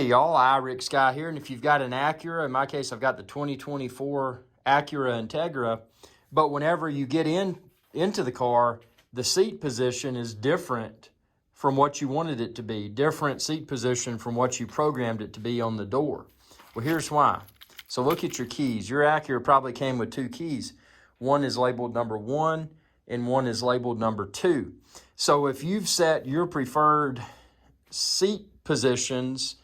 Hey y'all, iRick Sky here, and if you've got an Acura, in my case I've got the 2024 Acura Integra, but whenever you get into the car, the seat position is different from what you wanted it to be, different seat position from what you programmed it to be on the door. Well, here's why. So look at your keys. Your Acura probably came with two keys. One is labeled number 1 and one is labeled number 2. So if you've set your preferred seat positions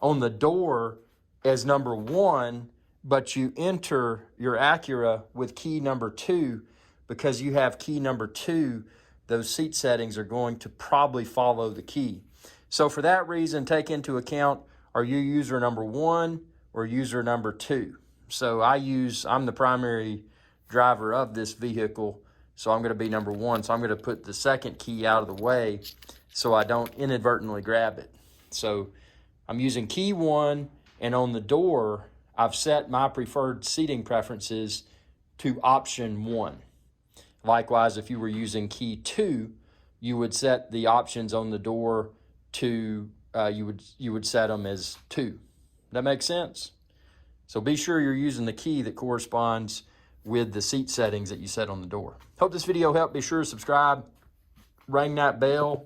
on the door as number 1, but you enter your Acura with key number 2, because you have key number 2, those seat settings are going to probably follow the key. So for that reason, take into account, are you user number 1 or user number 2? So I'm the primary driver of this vehicle, so I'm going to be number 1. So I'm going to put the second key out of the way so I don't inadvertently grab it. So I'm using key 1, and on the door, I've set my preferred seating preferences to option 1. Likewise, if you were using key 2, you would set the options on the door to, you would set them as 2. That makes sense? So be sure you're using the key that corresponds with the seat settings that you set on the door. Hope this video helped. Be sure to subscribe, ring that bell,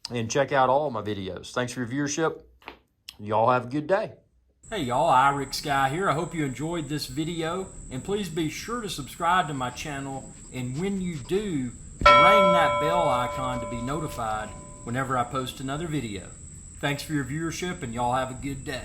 and check out all my videos. Thanks for your viewership. Y'all have a good day. Hey y'all, iRick Sky here. I hope you enjoyed this video, and please be sure to subscribe to my channel, and when you do, ring that bell icon to be notified whenever I post another video. Thanks for your viewership, and y'all have a good day.